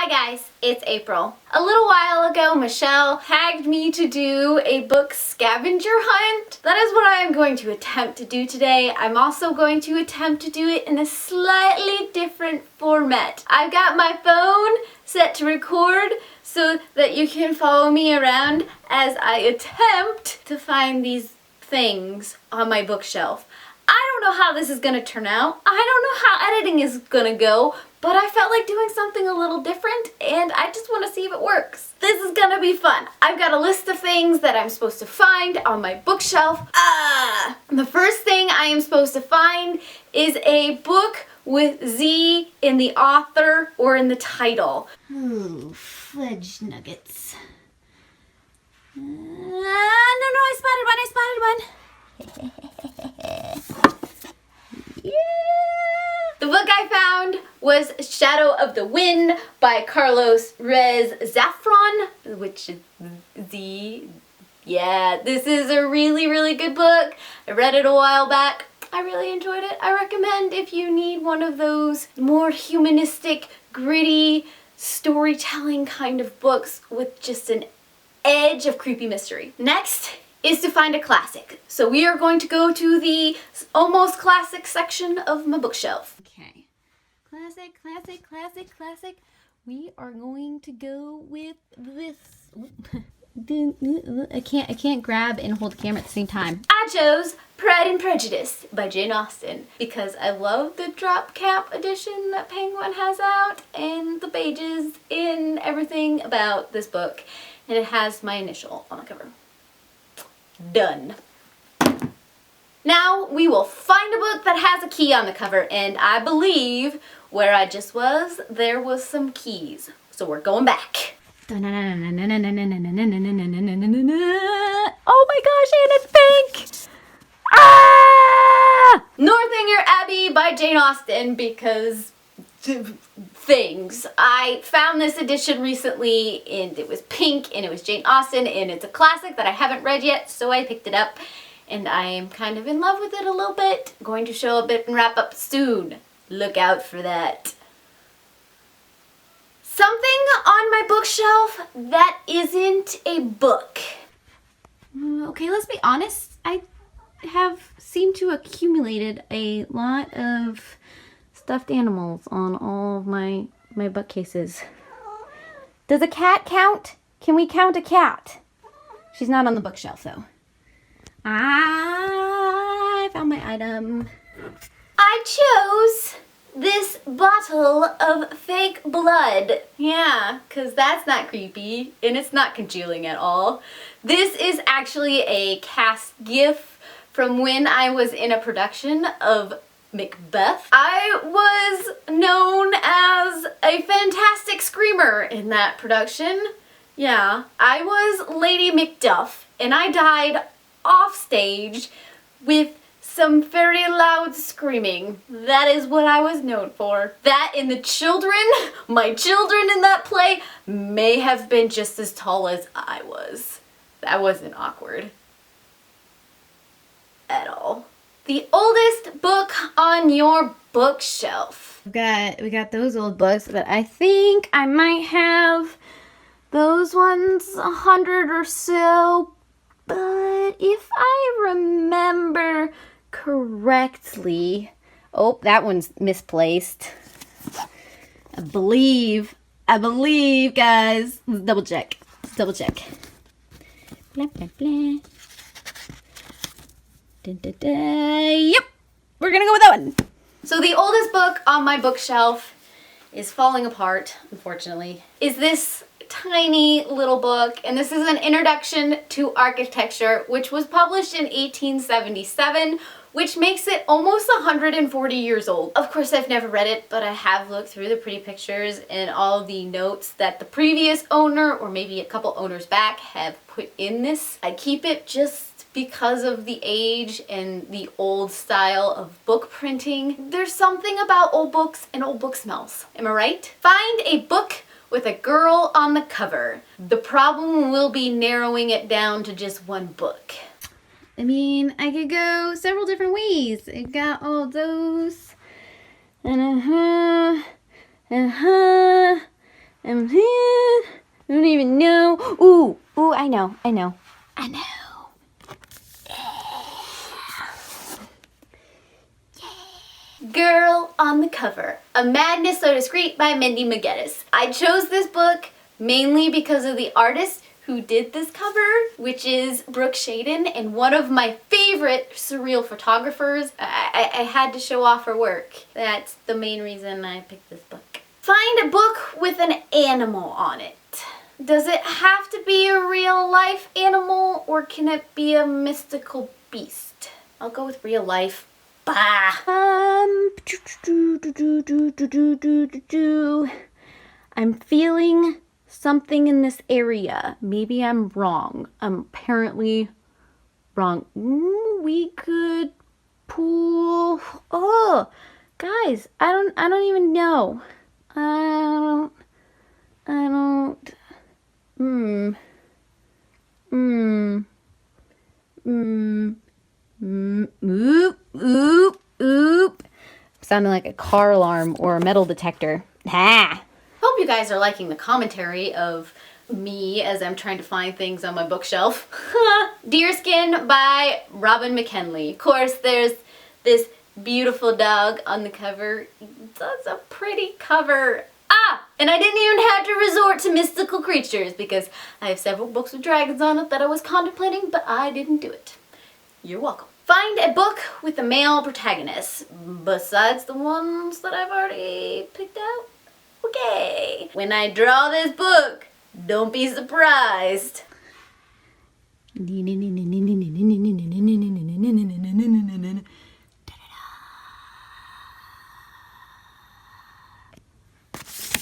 Hi guys, it's April. A little while ago, Michelle tagged me to do a book scavenger hunt. That is what I am going to attempt to do today. I'm also going to attempt to do it in a slightly different format. I've got my phone set to record so that you can follow me around as I attempt to find these things on my bookshelf. I don't know how this is gonna turn out. I don't know how editing is gonna go, but I felt like doing something a little different and I just want to see if it works. This is gonna be fun. I've got a list of things that I'm supposed to find on my bookshelf. The first thing I am supposed to find is a book with Z in the author or in the title. Ooh, fudge nuggets. No, I spotted one. Yeah. The book I found was Shadow of the Wind by Carlos Rez Zafron, which is Z. Yeah, this is a really good book. I read it a while back. I really enjoyed it. I recommend if you need one of those more humanistic, gritty, storytelling kind of books with just an edge of creepy mystery. Next is to find a classic. So we are going to go to the almost classic section of my bookshelf. Okay. Classic. We are going to go with this. I can't grab and hold the camera at the same time. I chose Pride and Prejudice by Jane Austen because I love the drop cap edition that Penguin has out and the pages and everything about this book. And it has my initial on the cover. Done. Now we will find a book that has a key on the cover, and I believe where I just was, there was some keys. So we're going back. Oh my gosh, and it's pink! Ah! Northanger Abbey by Jane Austen because things. I found this edition recently and it was pink and it was Jane Austen and it's a classic that I haven't read yet, so I picked it up and I'm kind of in love with it a little bit. Going to show a bit and wrap up soon. Look out for that. Something on my bookshelf that isn't a book. Okay, let's be honest. I have seemed to accumulated a lot of stuffed animals on all of my bookcases. Does a cat count? Can we count a cat? She's not on the bookshelf though. I found my item. I chose this bottle of fake blood. Yeah, because that's not creepy and it's not congealing at all. This is actually a cast gift from when I was in a production of Macbeth. I was known as a fantastic screamer in that production. Yeah, I was Lady Macduff and I died off stage with some very loud screaming. That is what I was known for. That and the children, my children in that play, may have been just as tall as I was. That wasn't awkward at all. The oldest book on your bookshelf. We got those old books, but I think I might have those ones 100 or so. But if I remember correctly, oh, that one's misplaced. I believe, guys. Let's double check. Blah, blah, blah. Yep, we're gonna go with that one. So the oldest book on my bookshelf is falling apart, unfortunately, is this tiny little book, and this is an introduction to architecture, which was published in 1877, which makes it almost 140 years old. Of course, I've never read it, but I have looked through the pretty pictures and all the notes that the previous owner, or maybe a couple owners back, have put in this. I keep it just because of the age and the old style of book printing. There's something about old books and old book smells. Am I right? Find a book with a girl on the cover. The problem will be narrowing it down to just one book. I mean, I could go several different ways. I got all those. And I don't even know. Ooh, I know. Girl on the Cover, A Madness So Discreet by Mindy McGettis. I chose this book mainly because of the artist who did this cover, which is Brooke Shaden, and one of my favorite surreal photographers. I had to show off her work. That's the main reason I picked this book. Find a book with an animal on it. Does it have to be a real life animal, or can it be a mystical beast? I'll go with real life. Bah. I'm feeling something in this area. Maybe I'm wrong. I'm apparently wrong. We could pull. Oh, guys, I don't even know. I don't. Oop. Sounding like a car alarm or a metal detector. Ha! Hope you guys are liking the commentary of me as I'm trying to find things on my bookshelf. Deerskin by Robin McKinley. Of course, there's this beautiful dog on the cover. That's a pretty cover. And I didn't even have to resort to mystical creatures because I have several books with dragons on it that I was contemplating, but I didn't do it. You're welcome. Find a book with a male protagonist, besides the ones that I've already picked out. Okay. When I draw this book, don't be surprised.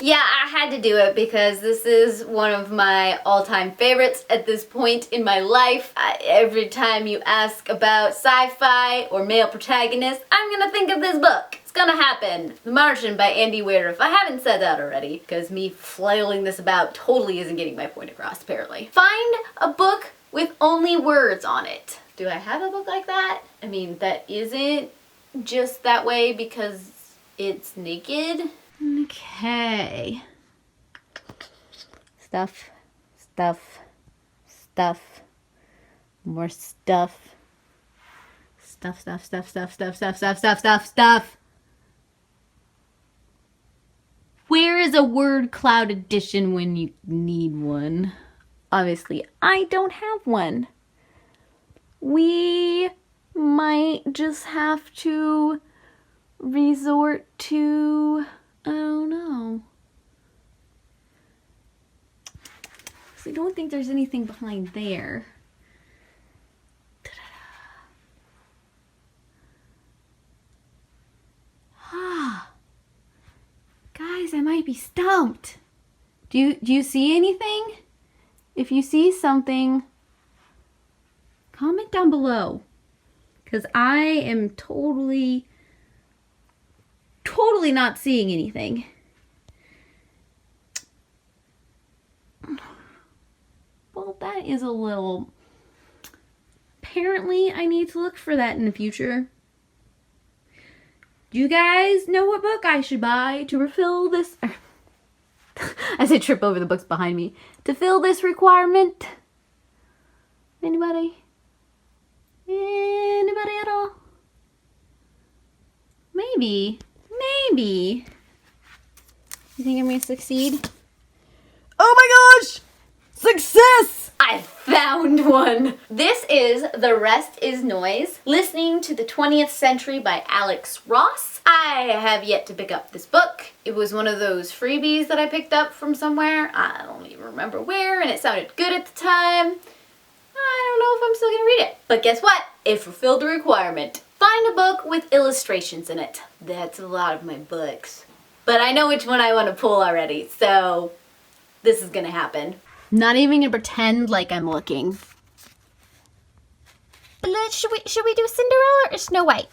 Yeah, I had to do it because this is one of my all-time favorites at this point in my life. Every time you ask about sci-fi or male protagonists, I'm gonna think of this book. It's gonna happen. The Martian by Andy Weir, if I haven't said that already, because me flailing this about totally isn't getting my point across, apparently. Find a book with only words on it. Do I have a book like that? I mean, that isn't just that way because it's naked. Okay. Stuff. More stuff. Stuff. Where is a word cloud edition when you need one? Obviously, I don't have one. We might just have to resort to, I don't know. I don't think there's anything behind there. Guys, I might be stumped. Do you see anything? If you see something, comment down below. Because I am totally not seeing anything. Well, that is a little... Apparently, I need to look for that in the future. Do you guys know what book I should buy to refill this... I said trip over the books behind me. To fill this requirement? Anybody? Anybody at all? Maybe. You think I'm gonna succeed? Oh my gosh! Success! I found one! This is The Rest is Noise, Listening to the 20th Century by Alex Ross. I have yet to pick up this book. It was one of those freebies that I picked up from somewhere. I don't even remember where, and it sounded good at the time. I don't know if I'm still gonna read it. But guess what? It fulfilled the requirement. Find a book with illustrations in it. That's a lot of my books. But I know which one I want to pull already, so this is gonna happen. Not even gonna pretend like I'm looking. Should we do Cinderella or Snow White?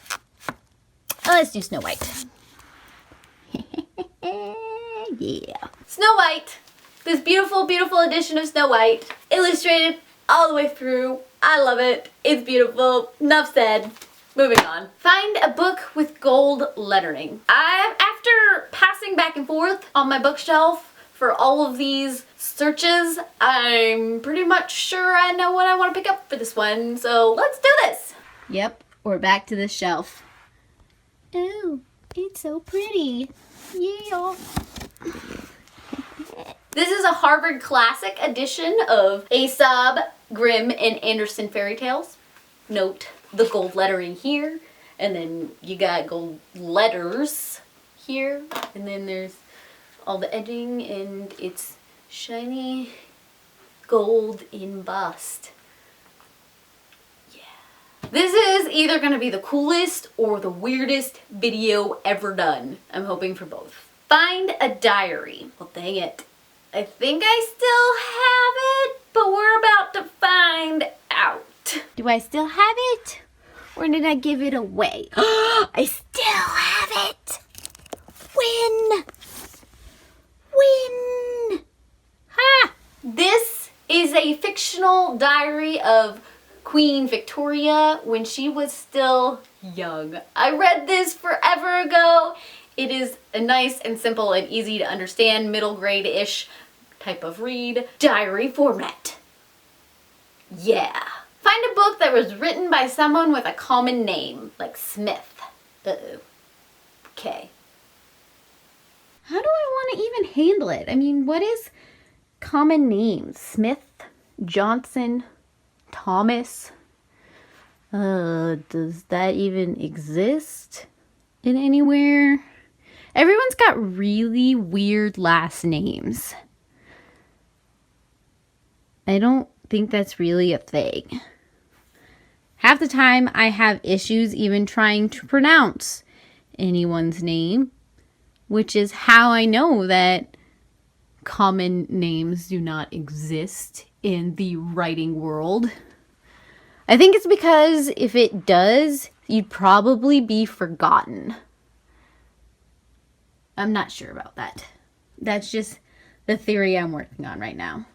Let's do Snow White. Yeah. Snow White. This beautiful, beautiful edition of Snow White. Illustrated all the way through. I love it. It's beautiful. Enough said. Moving on. Find a book with gold lettering. After passing back and forth on my bookshelf for all of these searches, I'm pretty much sure I know what I want to pick up for this one, so let's do this! Yep, we're back to the shelf. Oh, it's so pretty. Yeah. This is a Harvard Classic edition of Aesop, Grimm, and Andersen fairy tales. Note the gold lettering here, and then you got gold letters here, and then there's all the edging, and it's shiny gold embossed. Yeah. This is either going to be the coolest or the weirdest video ever done. I'm hoping for both. Find a diary. Well, dang it. I think I still have it, but we're about to find out. Do I still have it? Or did I give it away? I still have it! Win! Win! Ha! This is a fictional diary of Queen Victoria when she was still young. I read this forever ago. It is a nice and simple and easy to understand middle grade-ish type of read. Diary format. Yeah. Find a book that was written by someone with a common name, like Smith. Uh-oh. Okay. How do I want to even handle it? I mean, what is common names? Smith, Johnson, Thomas? Does that even exist in anywhere? Everyone's got really weird last names. I don't think that's really a thing. Half the time I have issues even trying to pronounce anyone's name, which is how I know that common names do not exist in the writing world. I think it's because if it does, you'd probably be forgotten. I'm not sure about that. That's just the theory I'm working on right now.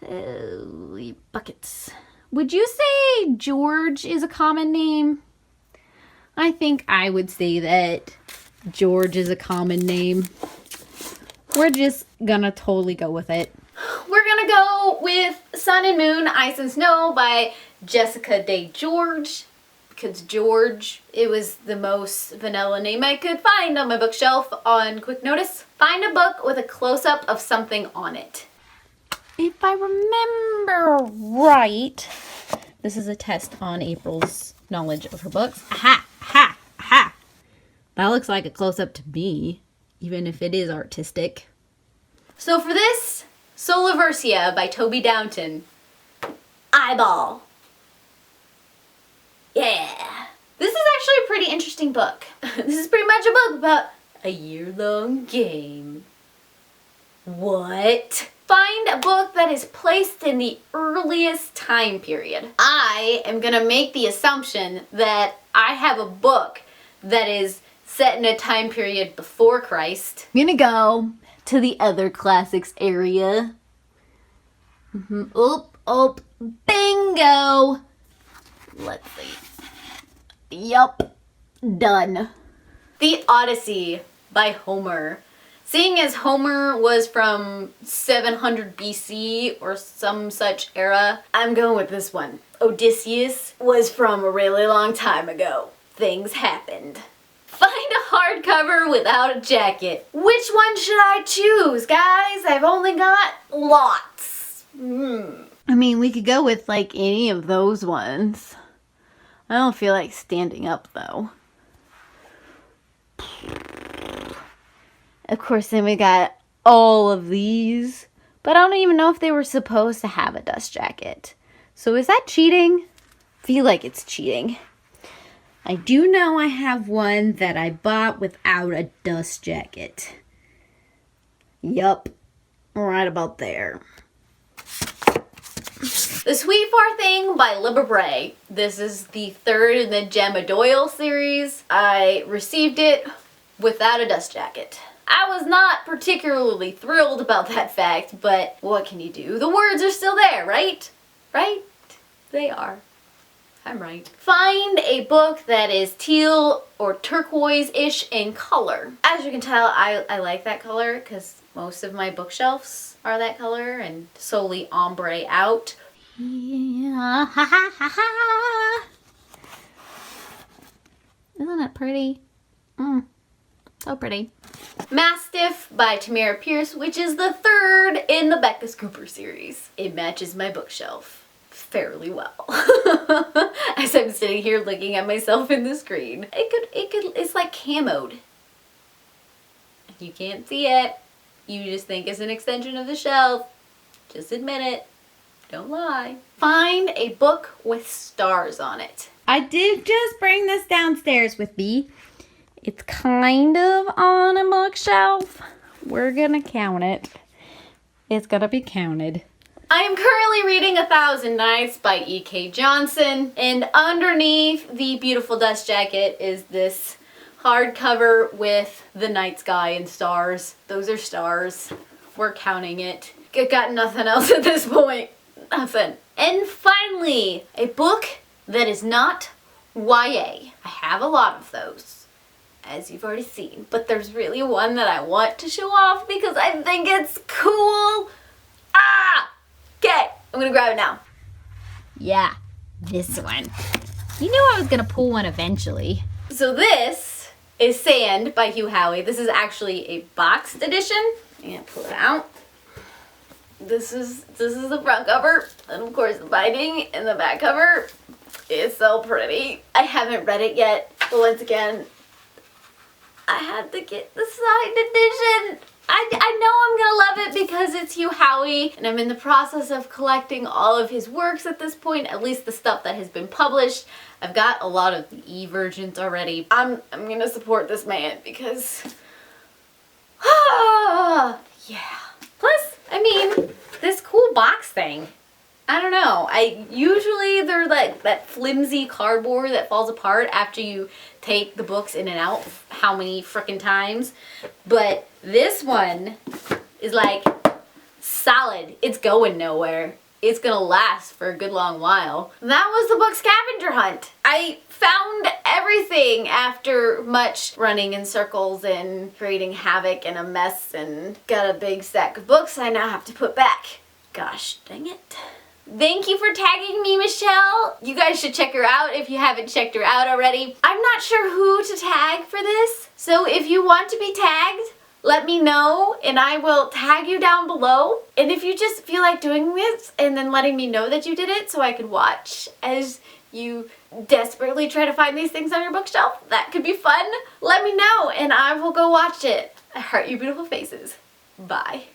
Holy buckets. Would you say George is a common name? I think I would say that George is a common name. We're just gonna totally go with it. We're gonna go with Sun and Moon, Ice and Snow by Jessica Day George. Because George, it was the most vanilla name I could find on my bookshelf on quick notice. Find a book with a close-up of something on it. If I remember right, this is a test on April's knowledge of her books. Aha! Aha! Aha! That looks like a close-up to me, even if it is artistic. So for this, Soliversia by Toby Downton. Eyeball. Yeah. This is actually a pretty interesting book. This is pretty much a book about a year-long game. What? Find a book that is placed in the earliest time period. I am gonna make the assumption that I have a book that is set in a time period before Christ. I'm gonna go to the other classics area. Oh, bingo! Let's see. Yup, done. The Odyssey by Homer. Seeing as Homer was from 700 BC or some such era, I'm going with this one. Odysseus was from a really long time ago. Things happened. Find a hardcover without a jacket. Which one should I choose, guys? I've only got lots. I mean, we could go with like any of those ones. I don't feel like standing up though. Of course, then we got all of these, but I don't even know if they were supposed to have a dust jacket. So is that cheating? I feel like it's cheating. I do know I have one that I bought without a dust jacket. Yup, right about there. The Sweet Far Thing by Libba Bray. This is the third in the Gemma Doyle series. I received it without a dust jacket. I was not particularly thrilled about that fact, but what can you do? The words are still there, right? Right? They are. I'm right. Find a book that is teal or turquoise-ish in color. As you can tell, I like that color because most of my bookshelves are that color and solely ombre out. Yeah, ha ha ha ha. Isn't that pretty? So pretty. Mastiff by Tamara Pierce, which is the third in the Becca Cooper series. It matches my bookshelf fairly well. As I'm sitting here looking at myself in the screen. It's like camoed. You can't see it. You just think it's an extension of the shelf. Just admit it. Don't lie. Find a book with stars on it. I did just bring this downstairs with me. It's kind of on a bookshelf. We're gonna count it. It's gonna be counted. I am currently reading 1,000 Nights by E.K. Johnson, and underneath the beautiful dust jacket is this hardcover with the night sky and stars. Those are stars. We're counting it. I got nothing else at this point. Nothing. And finally, a book that is not YA. I have a lot of those, as you've already seen, but there's really one that I want to show off because I think it's cool. Okay, I'm gonna grab it now. Yeah, this one. You knew I was gonna pull one eventually. So this is Sand by Hugh Howey. This is actually a boxed edition. I'm gonna pull it out. This is the front cover, and of course the binding and the back cover is so pretty. I haven't read it yet, but once again, I had to get the signed edition. I know I'm gonna love it because it's Hugh Howey, and I'm in the process of collecting all of his works at this point, at least the stuff that has been published. I've got a lot of the e-versions already. I'm gonna support this man because, yeah. Plus, I mean, this cool box thing. I don't know. Usually they're like that flimsy cardboard that falls apart after you take the books in and out how many frickin' times. But this one is like solid. It's going nowhere. It's gonna last for a good long while. That was the book Scavenger Hunt. I found everything after much running in circles and creating havoc and a mess, and got a big stack of books I now have to put back. Gosh dang it. Thank you for tagging me, Michelle. You guys should check her out if you haven't checked her out already. I'm not sure who to tag for this, so if you want to be tagged, let me know and I will tag you down below. And if you just feel like doing this and then letting me know that you did it so I could watch as you desperately try to find these things on your bookshelf, that could be fun. Let me know and I will go watch it. I heart your beautiful faces. Bye.